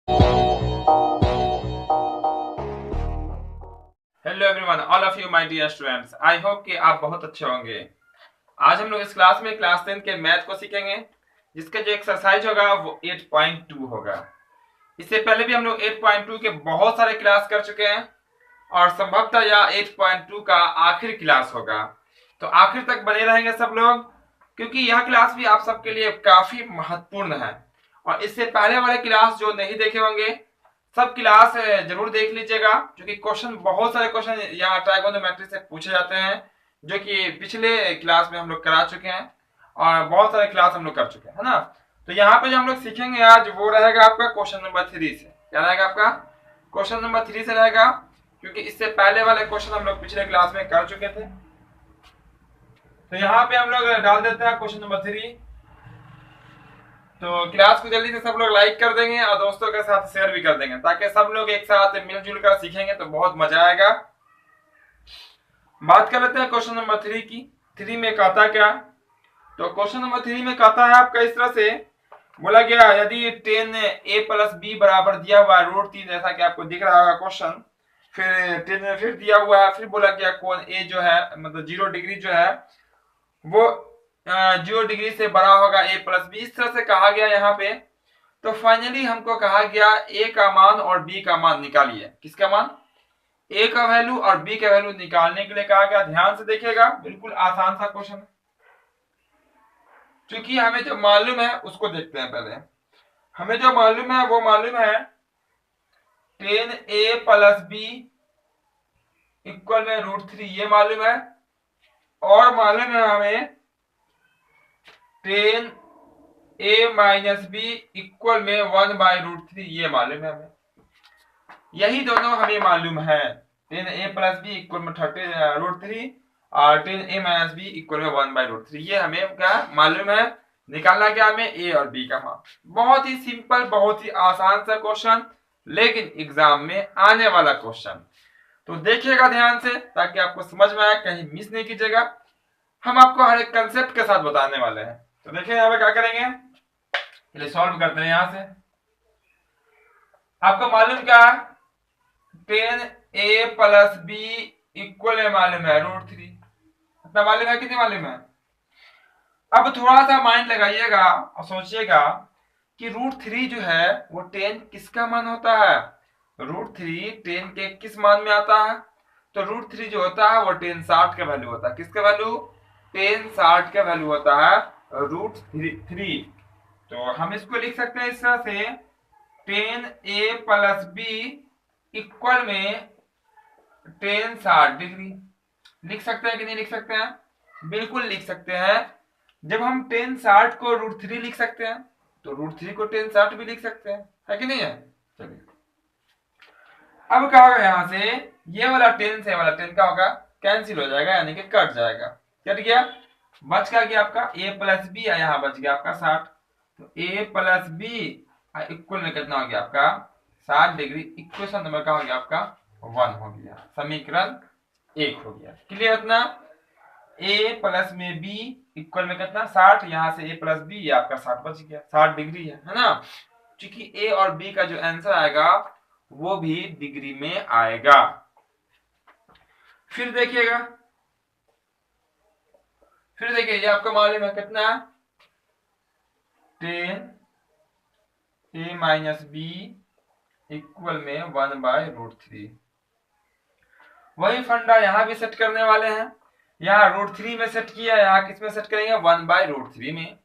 Hello everyone, all of you my dear students. I hope कि आप बहुत अच्छे होंगे। आज हम लोग इस क्लास में क्लास 10 के मैथ को सीखेंगे, जिसका जो एक्सरसाइज होगा वो 8.2 होगा। इससे पहले भी हम लोग 8.2 के बहुत सारे क्लास कर चुके हैं और संभवतः यह 8.2 का आखिरी क्लास होगा। तो आखिर तक बने रहेंगे सब लोग, क्योंकि यह क्लास भी आप सबके लिए काफी महत्वपूर्ण है। और इससे पहले वाले क्लास जो नहीं देखे होंगे, सब क्लास जरूर देख लीजिएगा, क्योंकि क्वेश्चन बहुत सारे क्वेश्चन यहाँ ट्राइगोनोमेट्री से पूछे जाते हैं, जो कि पिछले क्लास में हम लोग करा चुके हैं और बहुत सारे क्लास हम लोग कर चुके हैं, है ना। तो यहाँ पे जो हम लोग सीखेंगे आज वो रहेगा आपका क्वेश्चन नंबर 3 से। क्या रहेगा आपका? क्वेश्चन नंबर 3 से रहेगा, क्योंकि इससे पहले वाले क्वेश्चन हम लोग पिछले क्लास में कर चुके थे। तो यहाँ पे हम लोग डाल देते हैं क्वेश्चन नंबर 3। तो क्लास को जल्दी से सब लोग लाइक कर देंगे और दोस्तों के साथ शेयर भी कर देंगे, ताकि सब लोग एक साथ मिलजुल कर सीखेंगे तो बहुत मजा आएगा। बात कर लेते हैं क्वेश्चन नंबर 3 की। 3 में कहता क्या? तो क्वेश्चन नंबर 3 में कहता है आपका इस तरह से बोला गया, यदि 10a प्लस बी बराबर दिया हुआ है √3, जैसा कि आपको दिख रहा होगा क्वेश्चन। फिर 10 में फिर दिया हुआ है, फिर बोला गया कोण ए जो है, मतलब 0 डिग्री जो है वो 0 डिग्री से बड़ा होगा a प्लस बी, इस तरह से कहा गया यहाँ पे। तो फाइनली हमको कहा गया a का मान और b का मान निकालिए। किसका मान? a का वैल्यू और b का वैल्यू निकालने के लिए कहा गया। ध्यान से देखिएगा, बिल्कुल आसान सा क्वेश्चन है। क्योंकि हमें जो मालूम है उसको देखते हैं पहले। हमें जो मालूम है वो मालूम है 10a प्लस बी इक्वल में √3, ये मालूम है। और मालूम है हमें 10a माइनस बी इक्वल में 1/√3, ये मालूम है हमें। यही दोनों हमें मालूम है। 10a प्लस बी इक्वल में 30√3 और 10a माइनस बी इक्वल में 1/√3, ये हमें क्या मालूम है। निकालना क्या हमें? a और b का मान। बहुत ही सिंपल, बहुत ही आसान सा क्वेश्चन, लेकिन एग्जाम में आने वाला क्वेश्चन। तो देखिएगा ध्यान से, ताकि आपको समझ में आए, कहीं मिस नहीं कीजिएगा। हम आपको हर एक कंसेप्ट के साथ बताने वाले हैं। तो देखिए यहाँ पे क्या करेंगे, चलिए सॉल्व करते हैं। यहां से आपको मालूम क्या है? 10a प्लस बी इक्वल में मालूम है √3। इतना मालूम है, कितनी मालूम है? अब थोड़ा सा माइंड लगाइएगा और सोचिएगा कि √3 जो है वो 10 किसका मान होता है? √3 10 के किस मान में आता है? तो √3 जो होता है वो 10 60 का वैल्यू होता है। किसका वैल्यू? 10 60 का वैल्यू होता है √3। तो हम इसको लिख सकते हैं इस तरह से, 10a प्लस बी इक्वल में 10 60 डिग्री। लिख सकते हैं कि नहीं लिख सकते हैं? बिल्कुल लिख सकते हैं। जब हम 10 60 को √3 लिख सकते हैं, तो √3 को 10 60 भी लिख सकते हैं, है कि नहीं है? चलिए अब क्या होगा, यहां से ये वाला 10 से वाला 10 का होगा कैंसिल हो जाएगा, यानी कि कट जाएगा। कट गया, बच क्या गया आपका a प्लस बी, यहाँ बच गया आपका 60। तो a प्लस बी इक्वल में कितना हो गया आपका? 60 डिग्री। इक्वेशन नंबर का हो गया आपका 1 हो गया, समीकरण 1 हो गया। क्लियर? इतना a प्लस में b इक्वल में कितना? 60। यहाँ से a प्लस बी, ये आपका 60 बच गया, 60 डिग्री है ना। क्योंकि a और b का जो आंसर आएगा वो भी डिग्री में आएगा। फिर देखिएगा, फिर देखिए, ये आपको मालूम है कितना? 10a माइनस बी इक्वल में 1/√3। वही फंडा यहाँ भी सेट करने वाले हैं। यहाँ √3 में सेट किया, यहाँ किस में सेट करेंगे? 1/√3 में।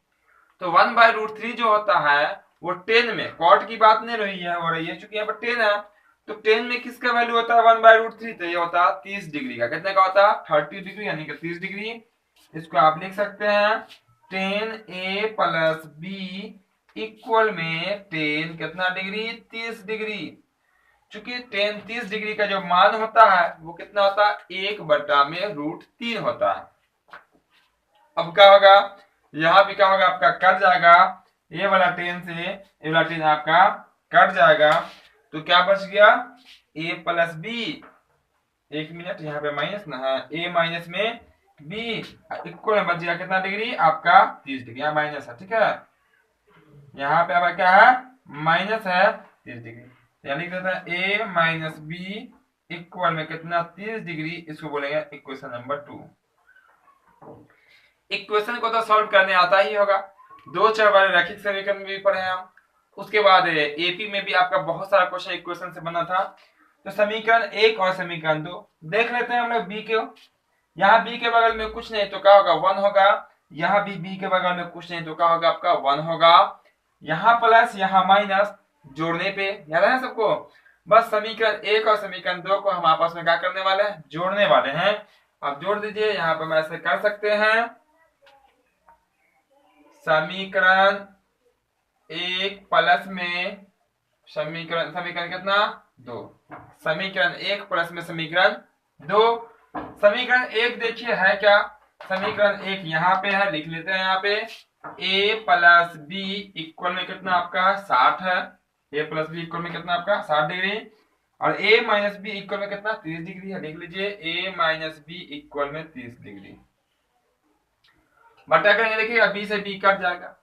तो 1/√3 जो होता है वो 10 में, कॉट की बात नहीं रही है, हो रही है, चूंकि यहाँ पर 10 है। तो 10 में किसका वैल्यू होता है 1/√3? तो ये होता है 30 डिग्री का। कितने का होता है? 30 डिग्री, यानी कि 30 डिग्री। इसको आप लिख सकते हैं 10a प्लस बी इक्वल में 10 कितना डिग्री? 30 डिग्री। चूंकि 10 30 डिग्री का जो मान होता है वो कितना होता है? 1/√3 होता है। अब क्या होगा, यहाँ भी क्या होगा आपका? कट जाएगा। ये वाला 10 से ये वाला 10 आपका कट जाएगा। तो क्या बच गया? a प्लस बी, एक मिनट, यहाँ पे माइनस ना है, a माइनस में b इक्वल में बच गया कितना डिग्री? आपका 30 डिग्री। यहाँ माइनस है, ठीक है। यहाँ पे अब क्या है? माइनस है, 30 डिग्री। यानी लिख देते हैं ए माइनस बी इक्वल में कितना 30 डिग्री। इसको बोलेंगे इक्वेशन नंबर 2। इक्वेशन को तो सॉल्व करने आता ही होगा, दो चर वाले रैखिक समीकरण भी पढ़े हैं हम। उसके बाद एपी में भी आपका बहुत सारा क्वेश्चन इक्वेशन से बना था। तो समीकरण 1 और समीकरण 2 देख लेते हैं हम लोग। बी के यहाँ बी के बगल में कुछ नहीं तो क्या होगा 1 होगा। यहाँ भी बी के बगल में कुछ नहीं तो क्या होगा आपका 1 होगा। यहाँ प्लस यहाँ माइनस जोड़ने पे याद है सबको। बस समीकरण 1 और समीकरण 2 को हम आपस में क्या करने वाले हैं, जोड़ने वाले हैं। अब जोड़ दीजिए, यहाँ पर हम ऐसे कर सकते हैं। समीकरण 1 प्लस में समीकरण कितना 2। समीकरण 1 प्लस में समीकरण 2। समीकरण 1 देखिए है क्या, समीकरण 1 यहाँ पे है, लिख लेते हैं यहाँ पे a प्लस बी इक्वल में कितना आपका 60 है। a प्लस बी इक्वल में कितना आपका 60 डिग्री। और a माइनस बी इक्वल में कितना 30 डिग्री है। लिख लीजिए a माइनस बी इक्वल में 30 डिग्री। बटा करेंगे, देखिए बी से बी कट जाएगा।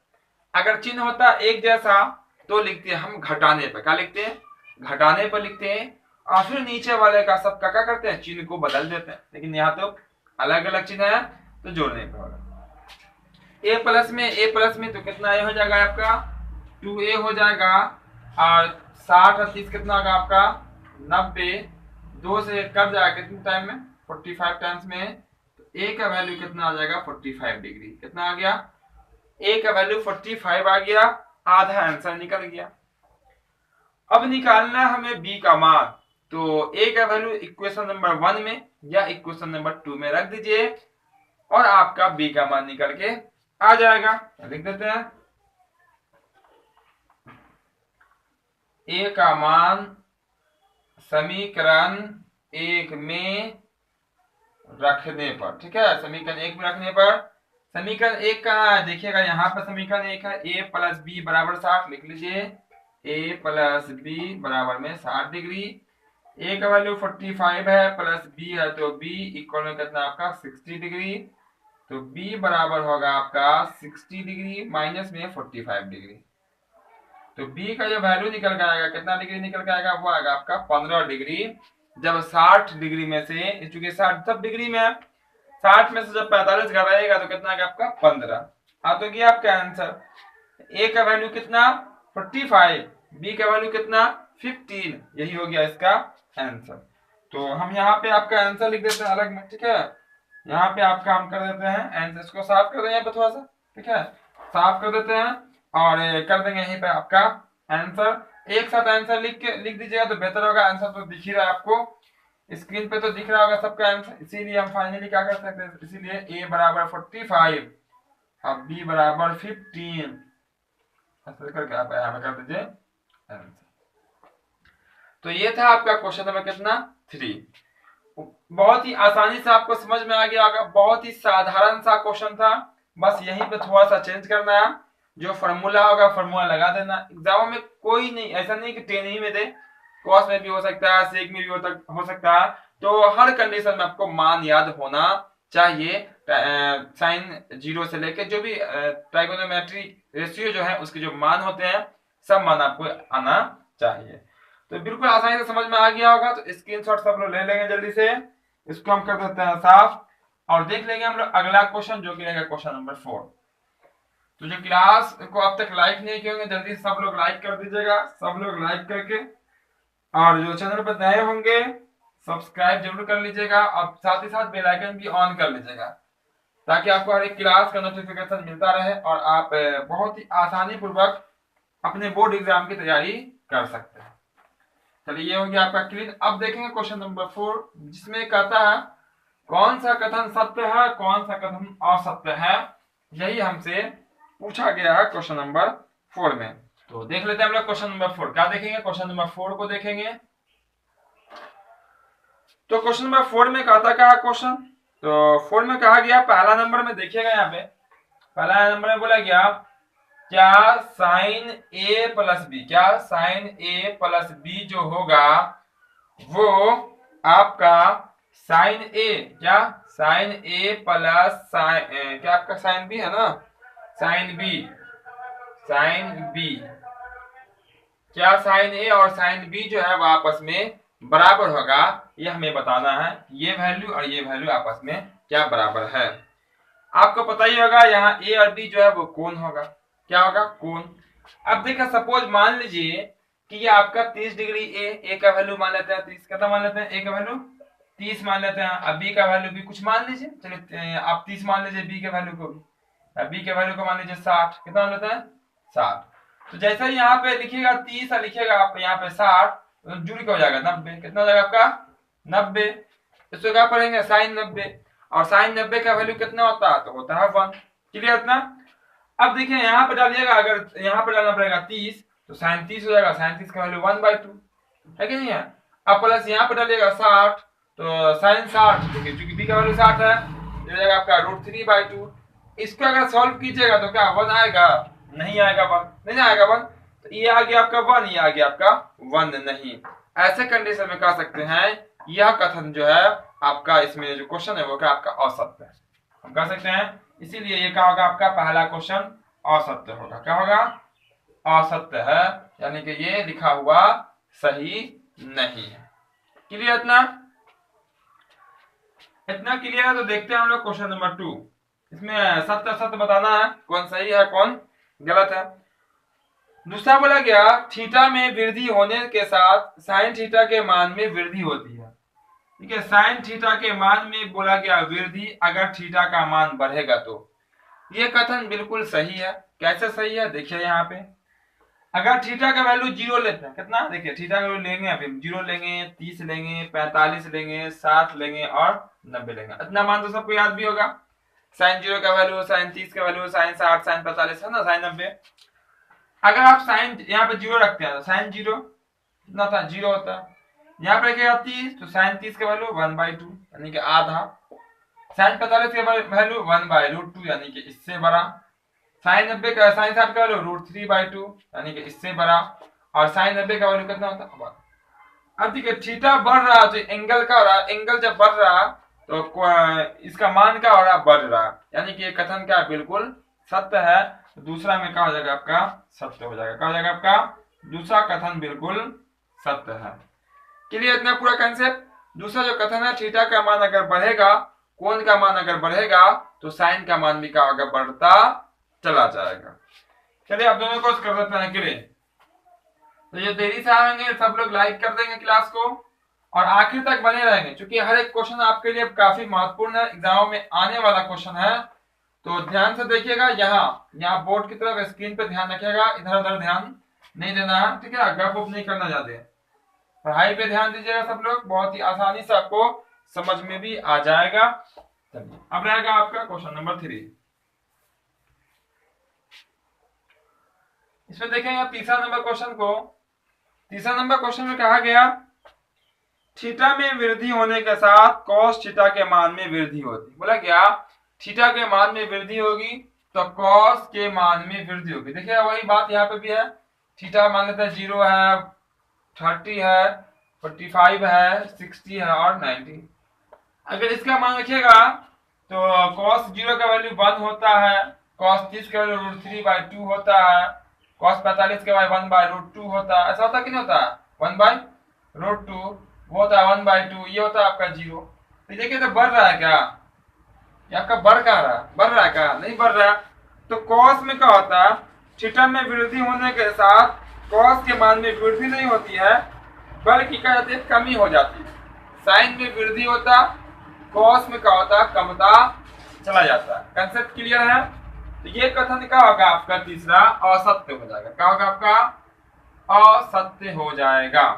अगर चिन्ह होता एक जैसा तो लिखते हैं हम घटाने पर। क्या लिखते हैं, घटाने पर लिखते हैं। और फिर नीचे वाले का सब क्या करते हैं, चिन्ह को बदल देते हैं। लेकिन यहाँ तो अलग अलग चिन्ह है तो जोड़ने पर होगा। ए प्लस में तो कितना ए हो जाएगा आपका 2a हो जाएगा। और 60 और 30 कितना होगा आपका 90। 2 से कट जाएगा कितने टाइम में 45 टाइम्स में। तो a का वैल्यू कितना आ जाएगा 45 डिग्री। कितना आ गया, a का वैल्यू 45 आ गया। आधा आंसर निकल गया। अब निकालना हमें b का मान। तो a का वैल्यू इक्वेशन नंबर 1 में या इक्वेशन नंबर 2 में रख दीजिए और आपका b का मान निकल के आ जाएगा। लिख देते हैं a का मान समीकरण 1 में रखने पर, ठीक है, समीकरण 1 में रखने पर। समीकरण 1 कहाँ है देखिएगा, यहाँ पर समीकरण 1 है a प्लस बी बराबर 60। लिख लीजिए a प्लस बी बराबर में 60 डिग्री। a का वैल्यू 45 है प्लस b है तो b इक्वल में कितना आपका 60 डिग्री। तो b बराबर होगा आपका 60 डिग्री माइनस में 45 डिग्री। तो b का जो वैल्यू निकल के आएगा कितना डिग्री निकल के आएगा, वो आएगा आपका 15 डिग्री। जब 60 डिग्री में से, चूंकि 60 सब डिग्री में है, 60 में से जब 45 घटाएगा तो कितना आएगा आपका 15। तो गया आपका आंसर। a का वैल्यू कितना 45, b का वैल्यू कितना 15। यही हो गया इसका आंसर। तो हम यहाँ पे आपका आंसर लिख देते हैं अलग में, ठीक है। यहाँ पे आपका हम कर देते हैं आंसर, इसको साफ कर देंगे यहाँ पे थोड़ा सा, ठीक है, साफ कर देते हैं और कर देंगे यहीं पे आपका आंसर। एक साथ आंसर लिख दीजिएगा तो बेहतर होगा। आंसर तो दिख ही रहा है आपको, स्क्रीन पे तो दिख रहा होगा सबका आंसर। इसीलिए हम फाइनली क्या कर सकते हैं, इसीलिए a बराबर 45 और b बराबर 15 ऐसे करके आप यहाँ पे कर दीजिए आंसर। तो ये था आपका क्वेश्चन नंबर कितना 3। बहुत ही आसानी से आपको समझ में आ गया होगा। बहुत ही साधारण सा क्वेश्चन था, बस यहीं पे थोड़ा सा चेंज करना है। जो फॉर्मूला होगा फॉर्मूला लगा देना। एग्जाम में कोई नहीं, ऐसा नहीं कि 10 ही में दे, कॉस में भी हो सकता है, सेक में भी हो सकता है। तो हर कंडीशन में आपको मान याद होना चाहिए। साइन 0 से लेके जो भी ट्राइगोनोमेट्री रेशियो जो है उसके जो मान होते हैं सब मान आपको आना चाहिए। तो बिल्कुल आसानी से समझ में आ गया होगा। तो स्क्रीनशॉट सब लोग ले लेंगे जल्दी से। इसको हम कर देते हैं साफ और देख लेंगे हम लोग अगला क्वेश्चन जो कि रहेगा क्वेश्चन नंबर 4। तो जो क्लास को अब तक लाइक नहीं किए होंगे जल्दी सब लोग लाइक कर दीजिएगा। सब लोग लाइक करके, और जो चैनल पर नए होंगे सब्सक्राइब जरूर कर लीजिएगा और साथ ही साथ बेल आइकन भी ऑन कर लीजिएगा ताकि आपको हर एक क्लास का नोटिफिकेशन मिलता रहे और आप बहुत ही आसानी पूर्वक अपने बोर्ड एग्जाम की तैयारी कर सकते हैं। चलिए ये हो गया आपका क्लियर। अब देखेंगे क्वेश्चन नंबर 4 जिसमें कहता है कौन सा कथन सत्य है कौन सा कथन असत्य है। यही हमसे पूछा गया है क्वेश्चन नंबर 4 में। तो देख लेते हैं हम लोग क्वेश्चन नंबर 4 क्या देखेंगे। क्वेश्चन नंबर 4 को देखेंगे। तो क्वेश्चन नंबर 4 में कहता क्या है क्वेश्चन, तो 4 में कहा गया पहला नंबर में देखिएगा यहाँ पे पहला नंबर में बोला गया क्या साइन a प्लस बी, क्या साइन a प्लस बी जो होगा वो आपका साइन a, क्या साइन a प्लस साइन क्या आपका साइन b है ना, साइन b क्या साइन ए और साइन बी जो है वो आपस में बराबर होगा, ये हमें बताना है। ये वैल्यू और ये वैल्यू आपस में क्या बराबर है। आपको पता ही होगा यहाँ ए और बी जो है वो कोण होगा। क्या होगा? कोण। अब देखिए सपोज मान लीजिए कि ये आपका 30 डिग्री ए का वैल्यू मान लेते हैं 30, कितना मान लेते हैं? ए का वैल्यू 30 मान लेते हैं। अब बी का वैल्यू भी कुछ मान लीजिए, चलिए आप 30 मान लीजिए बी के वैल्यू को भी। अब बी के वैल्यू को मान लीजिए 60, कितना मान लेते हैं? 60। तो जैसे ही यहाँ पे लिखिएगा 30 और लिखिएगा आप यहाँ पे 60, तो जुड़ के हो जाएगा 90। कितना हो जाएगा आपका? 90। इसको क्या पढ़ेंगे? साइन 90। और साइन 90 का वैल्यू कितना होता है? तो होता है 1। क्लियर इतना? अब देखिए यहाँ पे डालिएगा, अगर यहाँ पे डालना पड़ेगा 30, तो साइन 30 हो जाएगा। साइन 30 का वैल्यू 1/2 है कि नहीं है? अब प्लस यहाँ पे डालिएगा 60, तो साइन 60, देखिए चूंकि बी का वैल्यू 60 है, तो हो जाएगा आपका √3/2। इसको अगर सॉल्व कीजिएगा तो क्या 1 आएगा? नहीं आएगा 1, नहीं आएगा 1। तो ये आ गया आपका 1, ये आ गया आपका 1 नहीं। ऐसे कंडीशन में कह सकते हैं यह कथन जो है आपका, इसमें जो क्वेश्चन है वो क्या आपका असत्य है, हम कह सकते हैं। इसीलिए ये क्या होगा आपका पहला क्वेश्चन असत्य होगा। क्या होगा? असत्य है, यानी कि ये लिखा हुआ सही नहीं है। क्लियर इतना? इतना क्लियर है तो देखते हैं हम लोग क्वेश्चन नंबर 2। इसमें सत्य असत्य बताना है, कौन सही है कौन गलत है। दूसरा बोला गया थीटा में वृद्धि होने के साथ साइन थीटा के मान में वृद्धि होती है। ठीक है, साइन थीटा के मान में बोला गया वृद्धि अगर थीटा का मान बढ़ेगा तो। ये कथन बिल्कुल सही है। कैसे सही है? देखिए यहाँ पे अगर थीटा का वैल्यू 0 लेते हैं, कितना? देखिए थीटा का वैल्यू लेंगे, अभी 0 लेंगे, 30 लेंगे, 45 लेंगे, 60 लेंगे और 90 लेंगे। इतना मान तो सबको याद भी होगा। साइन 0 का वैल्यू, साइन 30 का वैल्यू, साइन 60, साइन 45 है ना, साइन 90। अगर आप साइन यहाँ पे 0 रखते हैं तो साइन 0 कितना था? 0 होता है। यहाँ पे क्या 30, तो साइन 30 का वैल्यू 1/2 यानी कि आधा। साइन 45 का वैल्यू 1/√2 यानी कि इससे बड़ा। साइन 90 का, साइन 60 का वैल्यू √3/2 यानी कि इससे बड़ा। और साइन 90 का वैल्यू कितना होता है? अब देखिए थीटा बढ़ रहा तो एंगल का हो रहा, एंगल जब बढ़ रहा तो इसका मान क्या हो रहा? बढ़ रहा। यानी कि ये कथन क्या बिल्कुल सत्य है। दूसरा में क्या हो जाएगा आपका? सत्य हो जाएगा। क्या हो जाएगा आपका? दूसरा कथन बिल्कुल सत्य है। क्लियर इतना पूरा कंसेप्ट? दूसरा जो कथन है थीटा का मान अगर बढ़ेगा, कोण का मान अगर बढ़ेगा, तो साइन का मान भी क्या होगा? बढ़ता चला जाएगा। चलिए आप दोनों को कर देते हैं क्लियर। तो ये देरी से आएंगे सब लोग लाइक कर देंगे क्लास को और आखिर तक बने रहेंगे, क्योंकि हर एक क्वेश्चन आपके लिए काफी महत्वपूर्ण है, एग्जामों में आने वाला क्वेश्चन है। तो ध्यान से देखिएगा, यहाँ बोर्ड की तरफ स्क्रीन पे ध्यान रखिएगा, इधर उधर ध्यान नहीं देना है। ठीक है, गप नहीं करना चाहते, पढ़ाई पे ध्यान दीजिएगा सब लोग, बहुत ही आसानी से आपको समझ में भी आ जाएगा। चलिए अब रहेगा आपका क्वेश्चन नंबर 3। इसमें देखेंगे तीसरा नंबर क्वेश्चन को। तीसरा नंबर क्वेश्चन में कहा गया थीटा में वृद्धि होने के साथ कॉस थीटा के मान में वृद्धि होती। बोला क्या थीटा के मान में वृद्धि होगी तो कॉस के मान में वृद्धि होगी। देखिए वही बात यहाँ पे भी है। थीटा मान लेते हैं 0 है, 30 है, 45 है, 60 है और 90। अगर इसका मान रखिएगा तो cos 0 का वैल्यू 1 होता है, cos 30 का वैल्यू √3/2 होता है, cos 45 का वैल्यू 1/√2 होता है। ऐसा होता है कि नहीं होता है? 1/√2 वो होता है 1/2, ये होता है आपका 0। तो देखिए तो बढ़ रहा है क्या? ये आपका बढ़ क्या रहा है? बढ़ रहा है क्या? नहीं बढ़ रहा है। तो cos में क्या होता है? थीटा में वृद्धि होने के साथ cos के मान में वृद्धि नहीं होती है, बल्कि क्या होती है? कमी हो जाती है। साइन में वृद्धि होता, cos में क्या होता? कमता चला जाता है। कंसेप्ट क्लियर है? तो ये कथन क्या होगा आपका? तीसरा असत्य हो जाएगा। क्या होगा आपका? असत्य हो जाएगा।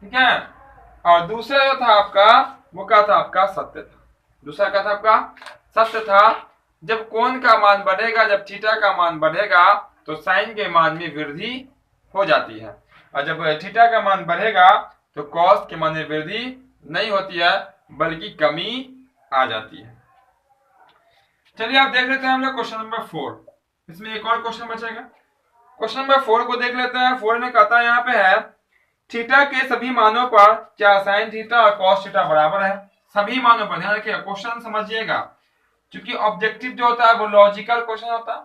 ठीक है, और दूसरा जो था आपका वो क्या था? आपका सत्य था। दूसरा क्या था आपका? सत्य था। जब कोण का मान बढ़ेगा, जब थीटा का मान बढ़ेगा तो साइन के मान में वृद्धि हो जाती है, और जब थीटा का मान बढ़ेगा तो कॉस के मान में वृद्धि नहीं होती है, बल्कि कमी आ जाती है। चलिए आप देख लेते हैं हम लोग क्वेश्चन नंबर 4। इसमें एक और क्वेश्चन बचेगा। क्वेश्चन नंबर 4 को देख लेते हैं। 4 में कहता है यहाँ पे है थीटा के सभी मानों पर क्या साइन थीटा और कॉस थीटा बराबर है? सभी मानों पर ध्यान रखिएगा, क्वेश्चन समझिएगा, क्योंकि ऑब्जेक्टिव जो होता है वो लॉजिकल क्वेश्चन होता है।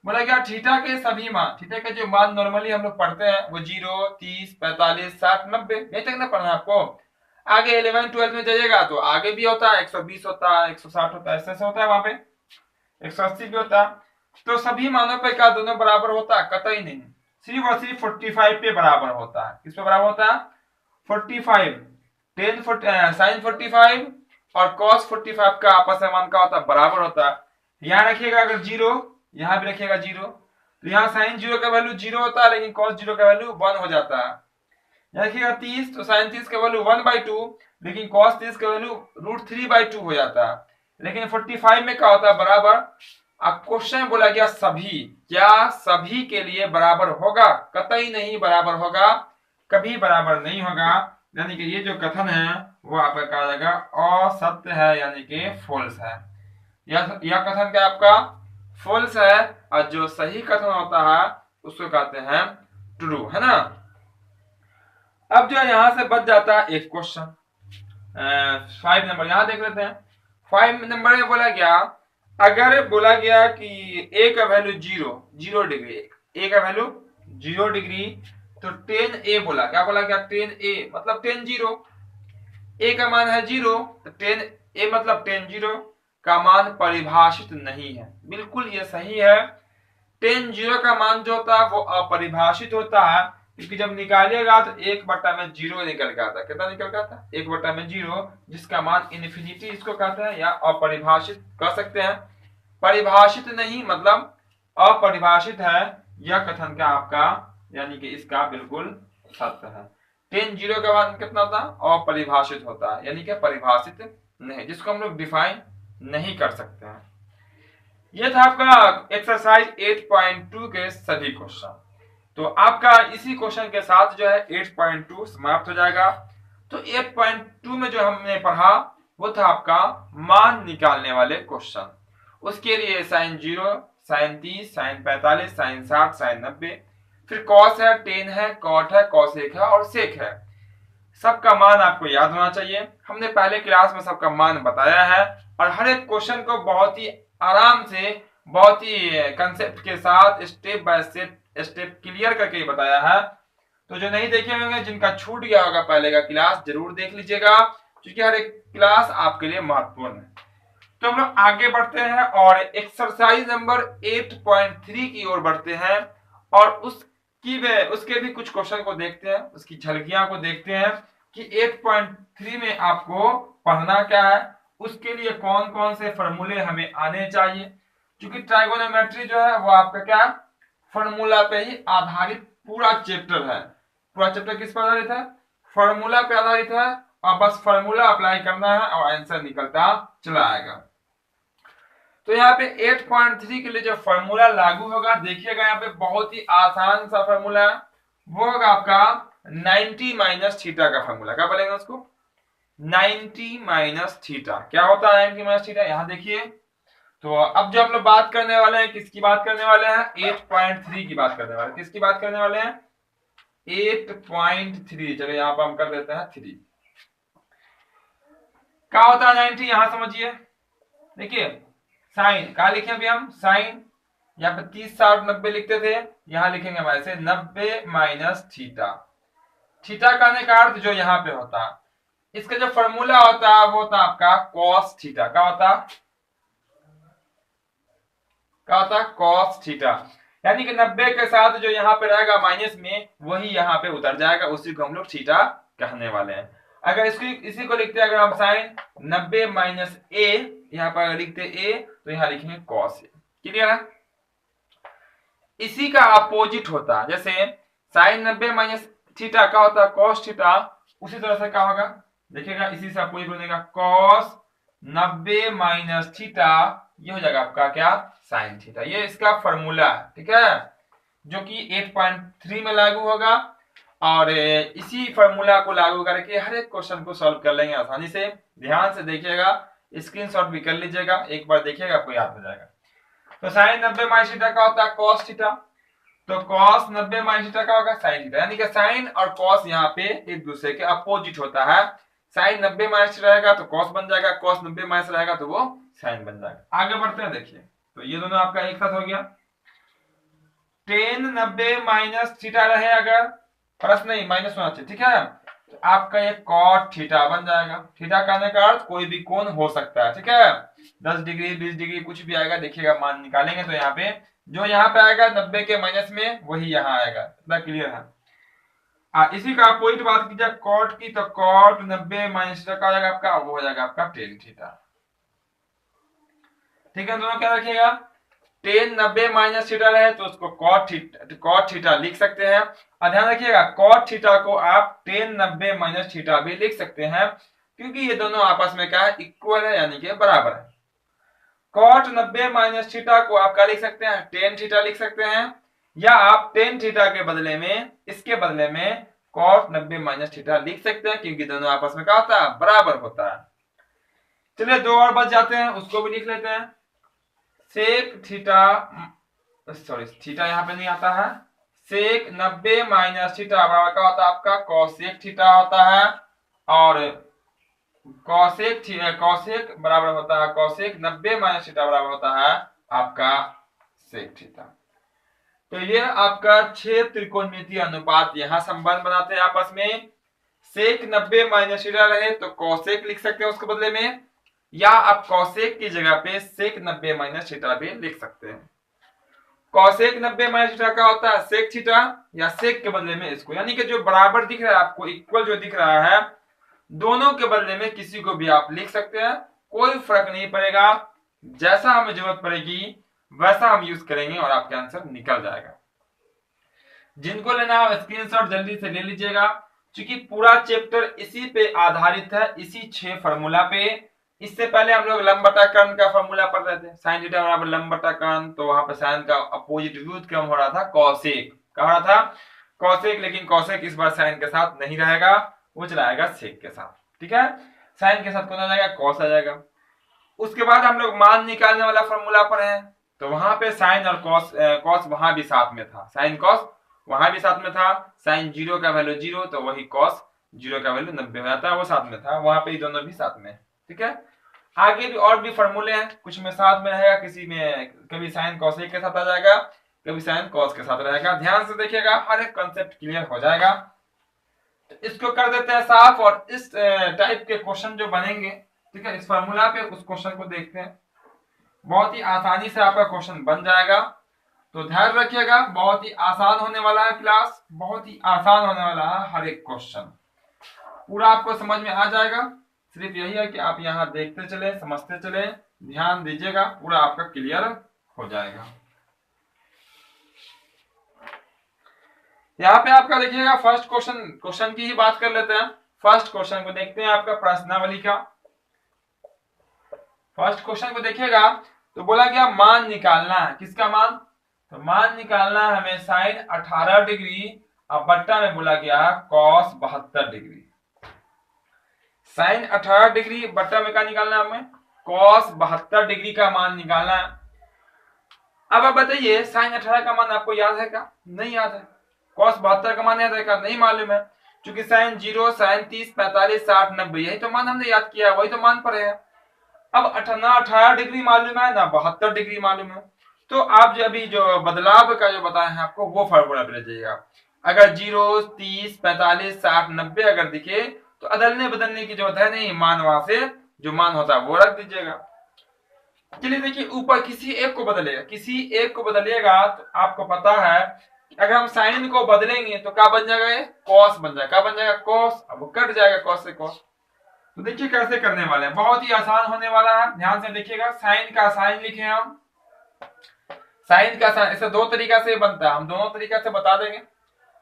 बोला क्या थीटा के सभी मान, थीटा के जो मान नॉर्मली हम लोग पढ़ते हैं वो 0, 30, 45, 60, 90, यही तक ना पढ़ना है आपको। आगे 11 12 में जाइएगा तो आगे भी होता है, 120 होता है, 160 होता है, ऐसे होता है, वहां पे 180 भी होता है। तो सभी मानों पे क्या दोनों बराबर होता है? कतई नहीं, सिर्फ और सिर्फ 45 पे बराबर होता है। किस पे बराबर होता है? 45, टेन साइन 45 और कॉस 45 का आपस में मान का होता है, बराबर होता है। यहाँ रखिएगा अगर 0, यहाँ भी रखिएगा 0, तो यहाँ साइन 0 का वैल्यू 0 होता है, लेकिन कॉस 0 का वैल्यू 1 हो जाता है। यहाँ रखिएगा 30, तो साइन 30 का वैल्यू 1/2, लेकिन कॉस 30 का वैल्यू √3/2 हो जाता है। लेकिन 45 में क्या होता है? बराबर। अब क्वेश्चन बोला गया सभी, क्या सभी के लिए बराबर होगा? कतई नहीं बराबर होगा, कभी बराबर नहीं होगा। यानी कि ये जो कथन है वो आपका कहा जाएगा असत्य है, यानी कि फॉल्स है। यह कथन क्या आपका फॉल्स है, और जो सही कथन होता है उसको कहते हैं ट्रू, है ना। अब जो यहां से बच जाता है एक क्वेश्चन, 5 नंबर यहां देख लेते हैं। 5 नंबर में बोला गया, अगर बोला गया कि ए का वैल्यू 0 डिग्री, ए का वैल्यू 0 डिग्री, तो टेन ए बोला, क्या बोला गया? टेन ए मतलब टेन 0, ए का मान है 0, तो टेन ए मतलब टेन 0 का मान परिभाषित नहीं है। बिल्कुल ये सही है, टेन 0 का मान जो होता है वो अपरिभाषित होता है, क्योंकि जब निकालिएगा तो 1/0 निकल के आता है। कितना निकल के आता है? 1/0, जिसका मान इन्फिनिटी इसको कहते हैं, या अपरिभाषित कह सकते हैं। परिभाषित नहीं मतलब अपरिभाषित है, यह कथन का आपका यानी कि इसका बिल्कुल सत्य है। टेन 0 का मान कितना होता है? अपरिभाषित होता है, यानी कि परिभाषित नहीं, जिसको हम लोग डिफाइन नहीं कर सकते हैं। यह था आपका एक्सरसाइज 8.2 के सभी क्वेश्चन। तो आपका इसी क्वेश्चन के साथ जो है 8.2 समाप्त हो जाएगा। तो 8.2 में जो हमने पढ़ा वो था आपका मान निकालने वाले क्वेश्चन। उसके लिए sine 0, sine 30, sine 45, sine 60, sine 90, फिर कॉस है, टेन है, कॉट है, कॉसेक है और सेक है। सबका मान आपको याद होना चाहिए। हमने पहले क्लास में सबका मान बताया है, और हर एक क्वेश्चन को बहुत ही आराम से, बहुत ही कंसेप्ट के साथ, स्टेप बाय स्टेप क्लियर करके बताया है। तो जो नहीं देखे होंगे, जिनका छूट गया होगा पहले का क्लास, जरूर देख लीजिएगा, क्योंकि हर एक क्लास आपके लिए महत्वपूर्ण है। तो हम लोग आगे बढ़ते हैं और एक्सरसाइज नंबर 8.3 की ओर बढ़ते हैं, और उसके भी कुछ क्वेश्चन को देखते हैं, उसकी झलकियां को देखते हैं कि 8.3 में आपको पढ़ना क्या है, उसके लिए कौन कौन से फॉर्मूले हमें आने चाहिए। क्योंकि ट्राइगोनोमेट्री जो है वो आपका क्या फॉर्मूला पे ही आधारित पूरा चैप्टर है। पूरा चैप्टर किस पर आधारित है? फॉर्मूला पे आधारित है, और बस फॉर्मूला अप्लाई करना है और आंसर निकलता चला आएगा। तो यहाँ पे 8.3 के लिए जो फॉर्मूला लागू होगा, देखिएगा यहाँ पे बहुत ही आसान सा फॉर्मूला है, वो होगा आपका 90 माइनस थीटा का फॉर्मूला। क्या बोलेंगे उसको? 90 माइनस थीटा। क्या होता है 90 माइनस थीटा? यहाँ देखिए। तो अब जो हम लोग बात करने वाले हैं, किसकी बात करने वाले हैं? 8.3 की बात करने वाले हैं। किसकी बात करने वाले हैं? 8.3। चलो यहाँ पर हम कर देते हैं 3। क्या होता है 90? यहां समझिए, देखिए साइन क्या लिखे अभी हम? साइन, यहाँ पे 30, 60, 90 लिखते थे, यहां लिखेंगे हम ऐसे 90 माइनस थीटा। थीटा का ने का अर्थ जो यहाँ पे होता है, इसका जो फॉर्मूला होता है वो होता है आपका कॉस थीटा। क्या होता? क्या होता? Cos theta. यानी कि 90 के साथ जो यहाँ पे रहेगा माइनस में, वही यहाँ पे उतर जाएगा, उसी को हम लोग थीटा कहने वाले हैं। अगर इसी को लिखते हैं, अगर हम साइन 90 माइनस ए, यहाँ पर लिखते ए, तो यहाँ लिखेंगे कॉस ए। क्लियर है? इसी का अपोजिट होता है, जैसे साइन 90 माइनस थीटा का होता है कॉस थीटा, उसी तरह से क्या होगा देखिएगा, इसी से अपोजिट बनेगा कॉस 90 माइनस थीटा, ये हो जाएगा आपका क्या? Sine theta. ये इसका फॉर्मूला है, ठीक है, जो कि 8.3 में लागू होगा। और इसी फॉर्मूला को लागू करके हर एक क्वेश्चन को सॉल्व कर लेंगे आसानी से। ध्यान से देखिएगा, स्क्रीनशॉट भी कर लीजिएगा, एक बार देखिएगा आपको याद हो जाएगा। तो साइन 90 माइनस थीटा का होता है कॉस थीटा, तो कॉस 90 माइनस थीटा का होगा साइन थीटा। यानी कि साइन और कॉस यहाँ पे एक दूसरे के अपोजिट होता है। साइन 90 माइनस रहेगा तो कॉस बन जाएगा, कॉस 90 माइनस रहेगा तो वो साइन बन जाएगा। आगे बढ़ते हैं, देखिए तो ये दोनों आपका एक साथ हो गया। टेन 90 माइनस थीटा रहे, अगर प्लस नहीं माइनस होना चाहिए, ठीक है, तो आपका ये कॉट थीटा बन जाएगा। थीटा कहने का अर्थ कोई भी कोण हो सकता है, ठीक है, 10 डिग्री 20 डिग्री कुछ भी आएगा, देखिएगा मान निकालेंगे तो यहाँ पे जो यहाँ पे आएगा 90 के माइनस में वही यहाँ आएगा, इतना क्लियर है। इसी का पॉइंट बात की जाए कॉट की, तो कॉट 90 माइनस थीटा का हो जाएगा आपका, वो हो जाएगा आपका टेन थीटा, ठीक है। दोनों क्या रखिएगा, टेन 90 माइनस थीटा रहे तो उसको कॉट थीटा लिख सकते हैं, और ध्यान रखिएगा कॉट थीटा को आप टेन 90 माइनस थीटा भी लिख सकते हैं, क्योंकि ये दोनों आपस में क्या है, इक्वल है, यानी कि बराबर है। कॉट 90 माइनस थीटा को आप क्या लिख सकते हैं, टेन थीटा लिख सकते हैं, या आप टेन थीटा के बदले में इसके बदले में कॉट 90 माइनस थीटा लिख सकते हैं, क्योंकि दोनों आपस में क्या होता है, बराबर होता है। चलिए दो और बच जाते हैं, उसको भी लिख लेते हैं। सेक थीटा, सॉरी थीटा यहाँ पे नहीं आता है, सेक 90 माइनस थीटा बराबर क्या होता है आपका, कॉसेक थीटा होता है, और कॉसेक बराबर होता है, कॉसेक 90 माइनस थीटा बराबर होता है आपका सेक थीटा। तो ये आपका 6 त्रिकोणमितीय अनुपात यहाँ संबंध बनाते हैं आपस में। सेक 90 माइनस थीटा रहे तो कॉसेक लिख सकते हैं उसके बदले में, या आप कॉसेक की जगह पे सेक 90 माइनस थीटा भी लिख सकते हैं। कॉसेक 90 माइनस थीटा का होता है सेक थीटा, या सेक के बदले में इसको, यानी कि जो बराबर दिख रहा है आपको, इक्वल जो दिख रहा है, दोनों के बदले में किसी को भी आप लिख सकते हैं, कोई फर्क नहीं पड़ेगा, जैसा हमें जरूरत पड़ेगी वैसा हम यूज करेंगे और आपका आंसर निकल जाएगा। जिनको लेना हो स्क्रीनशॉट जल्दी से ले लीजिएगा, क्योंकि पूरा चैप्टर इसी पे आधारित है, इसी 6 फार्मूला पे। इससे पहले हम लोग लंब बटा कर्ण का फार्मूला पढ़ रहे थे, साइन थीटा बराबर लंब बटा कर्ण, तो वहां पे साइन का अपोजिट व्युत्क्रम हो रहा था कॉसेक, क्या हो रहा था, कॉसेक, लेकिन कॉसेक इस बार साइन के साथ नहीं रहेगा, वो चला आएगा सेक के साथ, ठीक है, साइन के साथ कौन आ जाएगा, कॉस आ जाएगा। उसके बाद हम लोग मान निकालने वाला फार्मूला पढ़े हैं, तो वहां पे साइन और कॉस वहां भी साथ में था, साइन कॉस वहां भी साथ में था, साइन 0 का वैल्यू 0 तो वही कॉस 0 का वैल्यू 90 हो जाता है, वो साथ में था, वहां पे दोनों भी साथ में, ठीक है। आगे भी और भी फार्मूले हैं, कुछ में साथ में रहेगा, किसी में कभी साइन कॉसेक के साथ आ जाएगा, कभी साइन कॉस के साथ रहेगा, ध्यान से देखिएगा, हर एक कंसेप्ट क्लियर हो जाएगा। तो इसको कर देते हैं साफ, और इस टाइप के क्वेश्चन जो बनेंगे, ठीक है, इस फार्मूला पे उस क्वेश्चन को देखते हैं, बहुत ही आसानी से आपका क्वेश्चन बन जाएगा। तो ध्यान रखिएगा, बहुत ही आसान होने वाला है क्लास, बहुत ही आसान होने वाला है, हर एक क्वेश्चन पूरा आपको समझ में आ जाएगा। सिर्फ यही है कि आप यहाँ देखते चले, समझते चले, ध्यान दीजिएगा, पूरा आपका क्लियर हो जाएगा। यहाँ पे आपका देखिएगा फर्स्ट क्वेश्चन की ही बात कर लेते हैं। फर्स्ट क्वेश्चन को देखते हैं, आपका प्रश्नावली का फर्स्ट क्वेश्चन को देखिएगा, तो बोला गया मान निकालना है, किसका मान, तो मान निकालना है हमें साइन 18 डिग्री, और बट्टा में बोला गया कॉस 72 डिग्री। साइन 18 डिग्री बट्टा में क्या निकालना है हमें, कॉस 72 डिग्री का मान निकालना है। अब आप बताइए साइन 18 का मान आपको याद है क्या, नहीं याद है, कॉस 72 का मान याद है क्या, नहीं मालूम है, क्योंकि साइन 0, साइन 30, 45, 60, 90 यही तो मान हमने याद किया है, वही तो मान पड़े हैं। अब 18 डिग्री मालूम है ना, 72 डिग्री मालूम है, तो आप जो अभी जो बदलाव का जो बताए हैं आपको, वो फार्मूला पे लीजिएगा। अगर 0, 30, 45, 60, 90 अगर दिखे तो अदलने बदलने की जरूरत है नहीं, मान वहां से जो मान होता है वो रख दीजिएगा। चलिए देखिए, ऊपर किसी एक को बदलेगा, किसी एक को बदलिएगा, तो आपको पता है अगर हम साइन को बदलेंगे तो क्या बन जाएगा, ये कॉस बन जाएगा, क्या बन जाएगा, कॉस, अब वो कट जाएगा कॉस से कॉस। तो देखिए कैसे करने वाले हैं, बहुत ही आसान होने वाला है, ध्यान से देखिएगा। साइन का साइन लिखे हम, साइन का साइन ऐसे दो तरीका से बनता है, हम दोनों तरीका से बता देंगे,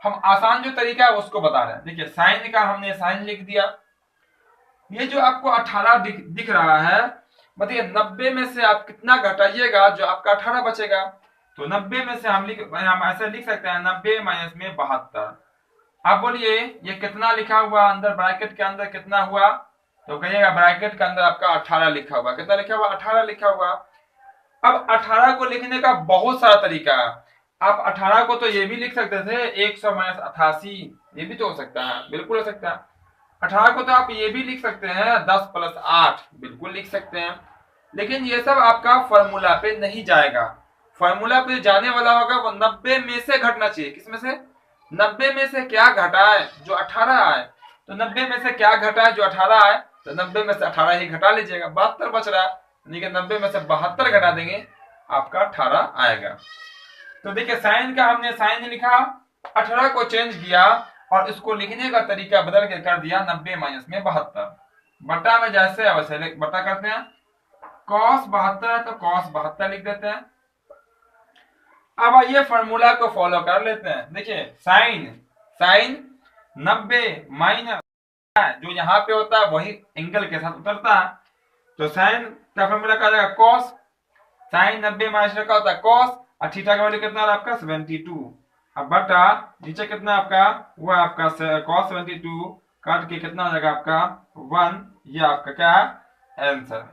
हम आसान जो तरीका है उसको बता रहे हैं। देखिए साइन का हमने साइन लिख दिया, ये जो आपको 18 दिख रहा है, मतलब 90 में से आप कितना घटाइएगा, जो आपका 18 बचेगा, तो 90 में से हम ऐसे लिख सकते हैं 90 माइनस में 72। आप बोलिए ये कितना लिखा हुआ अंदर, ब्रैकेट के अंदर कितना हुआ, तो कहिएगा ब्रैकेट के अंदर आपका 18 लिखा हुआ, कितना लिखा हुआ, 18 लिखा हुआ। अब 18 को लिखने का बहुत सारा तरीका है, आप 18 को तो ये भी लिख सकते थे 100 माइनस 88, ये भी तो हो सकता है, बिल्कुल हो सकता है। 18 को तो आप ये भी लिख सकते हैं 10 प्लस 8, बिल्कुल लिख सकते हैं, लेकिन ये सब आपका फॉर्मूला पे नहीं जाएगा। फॉर्मूला पे जाने वाला होगा वो 90 में से घटना चाहिए। किसमें से? 90 में से क्या घटा है? जो 18 आए। तो 90 में से क्या घटा है? जो 18 आए। तो 90 में से 18 ही घटा लीजिएगा, 72 बच रहा है, यानी कि 90 में से 72 घटा देंगे, आपका 18 आएगा। तो देखिए साइन का हमने साइन लिखा, 18 को चेंज किया और इसको लिखने का तरीका बदल के कर दिया 90 माइनस में 72। बटा में जैसे है वैसे बटा करते हैं। cos 72 है तो cos 72 लिख देते हैं। अब आइए फॉर्मूला को फॉलो कर लेते हैं। देखिए साइन 90 माइनस जो यहाँ पे होता है वही एंगल के साथ उतरता है, तो साइन का फॉर्मूला क्या जाएगा? cos। साइन 90 माइनस का होता है cos और थीटा का वैल्यू कितना है आपका? 72। अब बटा नीचे कितना आपका? वो आपका cos 72 काट के कितना हो जाएगा आपका? 1। ये आपका क्या है? आंसर।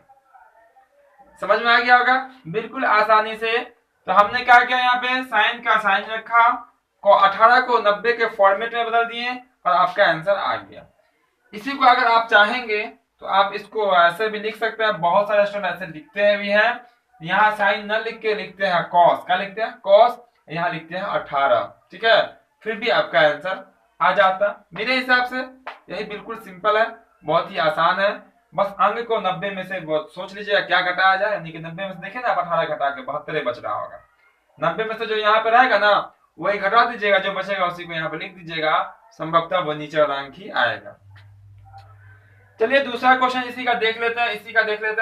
समझ में आ गया होगा बिल्कुल आसानी से। तो हमने क्या किया, यहाँ पे साइन का साइन रखा, को 18 को 90 के फॉर्मेट में बदल दिए और आपका आंसर आ गया। इसी को अगर आप चाहेंगे तो आप इसको ऐसे भी लिख सकते हैं, बहुत सारे स्टूडेंट ऐसे लिखते हैं भी हैं। यहाँ साइन न लिख के लिखते हैं कॉस। क्या लिखते हैं? कॉस। यहाँ लिखते हैं 18। ठीक है, फिर भी आपका आंसर आ जाता। मेरे हिसाब से यही बिल्कुल सिंपल है, बहुत ही आसान है। बस अंक को 90 में से सोच लीजिएगा क्या घटाया जाए, यानी कि 90 में से देखे ना आप 18 घटा के 72 बच रहा होगा। 90 में से जो यहाँ पे रहेगा ना वही घटा दीजिएगा, जो बचेगा उसी को यहाँ पे लिख दीजिएगा, संभवतः वो नीचे वाला अंक ही आएगा। चलिए दूसरा क्वेश्चन इसी का देख लेते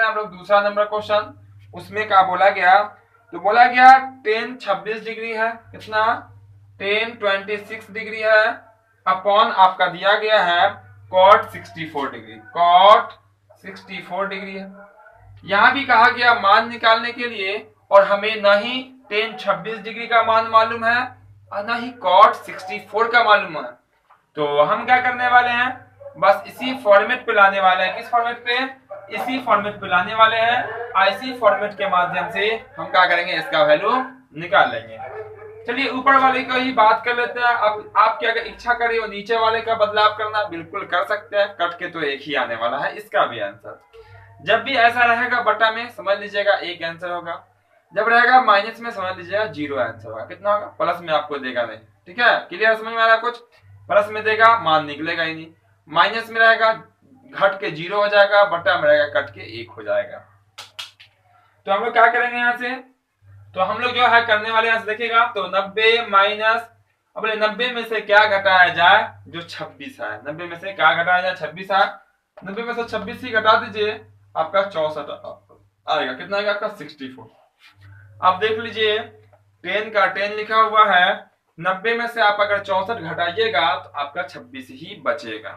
हैं हम लोग। दूसरा नंबर क्वेश्चन, उसमें क्या बोला गया? तो बोला गया tan 26 डिग्री है, कितना? tan 26 डिग्री है अपॉन आपका दिया गया है cot 64 डिग्री। cot 64 डिग्री है। यहां भी कहा गया मान निकालने के लिए, और हमें न ही tan 26 डिग्री का मान मालूम है और न ही cot 64 का मालूम है। तो हम क्या करने वाले हैं, बस इसी फॉर्मेट पे लाने वाले हैं। किस फॉर्मेट पे? इसी फॉर्मेट पे लाने वाले हैं। इसी फॉर्मेट के माध्यम से हम क्या करेंगे, इसका वैल्यू निकाल लेंगे। चलिए ऊपर वाले को ही बात कर लेते हैं। अब आपकी अगर इच्छा करे वो नीचे वाले का बदलाव करना बिल्कुल कर सकते हैं, कट के तो एक ही आने वाला है इसका भी आंसर। जब भी ऐसा रहेगा बटा में समझ लीजिएगा एक आंसर होगा, जब रहेगा माइनस में समझ लीजिएगा 0 आंसर होगा। कितना होगा? प्लस में आपको देगा नहीं। ठीक है, क्लियर? समझ में आ रहा कुछ? प्लस में देगा मान निकलेगा ही नहीं, माइनस में रहेगा घट के 0 हो जाएगा, बटा में रहेगा कट के 1 हो जाएगा। तो हम लोग क्या करेंगे यहाँ से, तो हम लोग जो है करने वाले यहाँ से देखिएगा, तो 90 माइनस, अब 90 में से क्या घटाया जाए? जो 26 है। 90 में से क्या घटाया जाए? 26 है। 90 में से 26 ही घटा दीजिए, आपका 64 आएगा। कितना आएगा आपका? 64। आप देख लीजिए 10 का 10 लिखा हुआ है, 90 में से आप अगर 64 घटाइएगा तो आपका 26 ही बचेगा।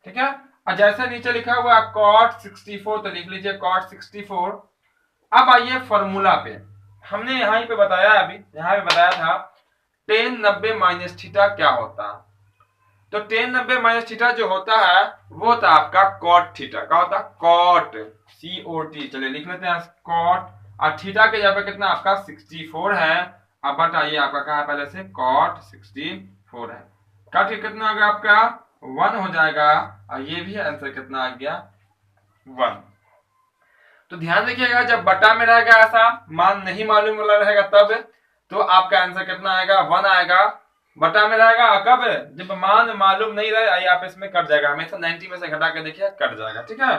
ठीक है, और जैसे नीचे लिखा हुआ cot 64 तो लिख लीजिए cot 64। अब आइए फॉर्मूला पे। हमने यहाँ पे बताया, अभी यहाँ पे बताया था tan 90 माइनस थीटा क्या होता है। तो tan 90 माइनस थीटा जो होता है वो होता है आपका cot थीटा। क्या होता है? cot, COT। चलिए लिख लेते हैं cot, और थीटा के जगह कितना आपका 64 है। अब बताइए आपका क्या है, पहले से cot 64 है। कट के कितना आ गया आपका? 1 हो जाएगा, और ये भी आंसर कितना आ गया? 1। तो ध्यान रखिएगा जब बटा में रहेगा ऐसा मान नहीं मालूम वाला रहेगा तब तो आपका आंसर कितना आएगा? 1 आएगा। बटा में रहेगा कब? जब मान मालूम नहीं रहे, आइए आप इसमें कट जाएगा, हमेशा 90 में से घटा के देखिए कट जाएगा। ठीक है,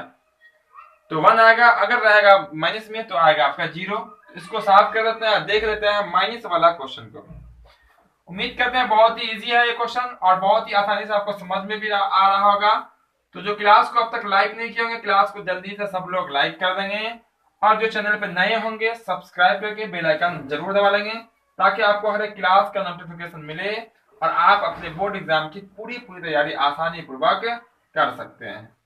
तो 1 आएगा। अगर रहेगा माइनस में तो आएगा आपका 0। इसको साफ कर देते हैं, देख लेते हैं माइनस वाला क्वेश्चन को। उम्मीद करते हैं बहुत ही इजी है ये क्वेश्चन और बहुत ही आसानी से आपको समझ में भी आ रहा होगा। तो जो क्लास को अब तक लाइक नहीं किए होंगे, क्लास को जल्दी से सब लोग लाइक कर देंगे, और जो चैनल पे नए होंगे सब्सक्राइब करके बेल आइकन जरूर दबा लेंगे, ताकि आपको हर एक क्लास का नोटिफिकेशन मिले और आप अपने बोर्ड एग्जाम की पूरी तैयारी आसानी पूर्वक कर सकते हैं।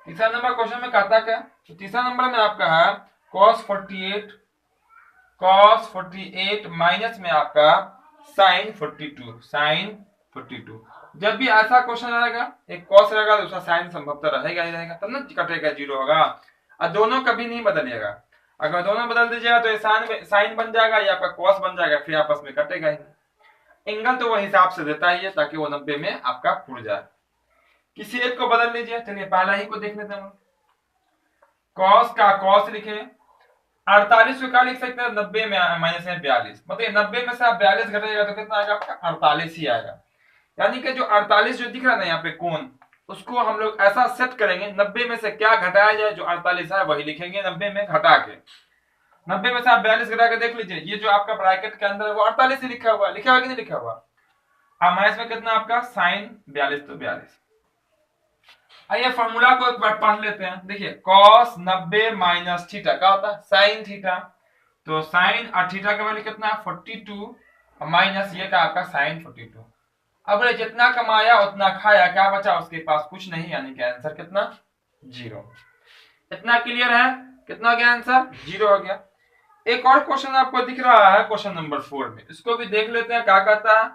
तीसरा नंबर क्वेश्चन में कहता क्या? तो तीसरा नंबर में आपका है cos 48 माइनस में आपका sin 42। जब भी ऐसा क्वेश्चन आएगा, एक cos रहेगा दूसरा sin संभवतः रहेगा ही रहेगा, तब ना कटेगा 0 होगा, और दोनों कभी नहीं बदलिएगा। अगर दोनों बदल दीजिएगा तो sin बन जाएगा या आपका cos बन जाएगा, फिर आपस में कटेगा ही। एंगल तो वो हिसाब से देता ही है ताकि वो 90 में आपका पुर जाए। किसी एक को बदल लीजिए। चलिए पहला ही को देख लेते हैं। cos का cos लिखे, 48 को क्या लिख सकते हैं, 90 में माइनस में 42, मतलब 90 में से आप 42 घटाइएगा तो कितना आएगा आपका, 48 ही आएगा। यानी कि जो 48 जो दिख रहा है ना यहाँ पे कोण, उसको हम लोग ऐसा सेट करेंगे, 90 में से क्या घटाया जाए, जो 48 है वही लिखेंगे 90 में घटा के। 90 में से आप 42 घटा के देख लीजिए, ये जो आपका ब्रैकेट के अंदर है वो 48 ही लिखा हुआ है, लिखा हुआ कि नहीं लिखा हुआ। अब माइनस में कितना आपका साइन 42, तो 42। आइए फॉर्मूला को एक बार पढ़ लेते हैं। देखिए cos 90 माइनस थीटा क्या होता है, साइन थीटा। तो साइन और थीटा का वैल्यू कितना है 42, और माइनस ये का आपका साइन 42। अब जितना कमाया उतना खाया, क्या बचा उसके पास, कुछ नहीं, यानी कि आंसर कितना, 0। इतना क्लियर है, कितना हो गया आंसर, 0 हो गया। एक और क्वेश्चन आपको दिख रहा है क्वेश्चन नंबर 4 में, इसको भी देख लेते हैं क्या कहता है।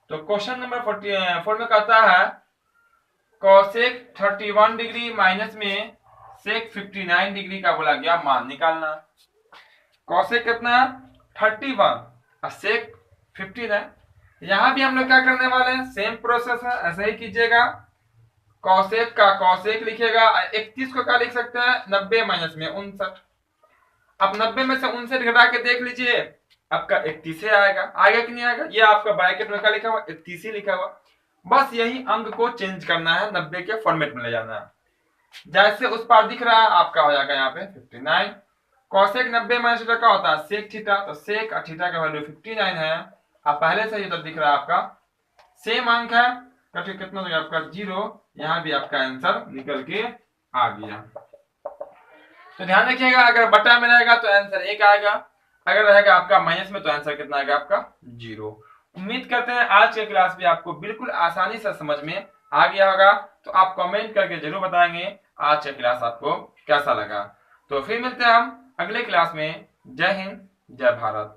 तो क्वेश्चन नंबर 4 में कहता है cosec 31 डिग्री माइनस में sec 59 डिग्री का बोला गया मान निकालना। cosec कितना 31 और sec 59। यहां भी हम लोग क्या करने वाले हैं, सेम प्रोसेस है, ऐसे ही कीजिएगा। cosec का cosec लिखिएगा, 31 को क्या लिख सकते हैं, 90 माइनस में 59। अब 90 में से 59 घटा के देख लीजिए, आपका 31 आएगा, आएगा कि नहीं आएगा। ये आपका ब्रैकेट में क्या लिखा हुआ, 31 ही लिखा हुआ। बस यही अंक को चेंज करना है, 90 के फॉर्मेट में ले जाना है। जैसे उस पार दिख रहा है आपका हो जाएगा यहाँ पे 59। कॉसेक 90 माइनस थीटा का होता है सेक थीटा, तो सेक और थीटा का वैल्यू 59 है। अब पहले से ये तो दिख रहा है आपका सेम अंक है, तो कितना हो गया आपका 0। यहाँ भी आपका आंसर निकल के आ गया। तो ध्यान रखिएगा, अगर बटा में रहेगा तो आंसर 1 आएगा, अगर रहेगा आपका माइनस में तो आंसर कितना आएगा आपका 0। उम्मीद करते हैं आज के क्लास भी आपको बिल्कुल आसानी से समझ में आ गया होगा। तो आप कमेंट करके जरूर बताएंगे आज का क्लास आपको कैसा लगा। तो फिर मिलते हैं हम अगले क्लास में। जय हिंद, जय भारत।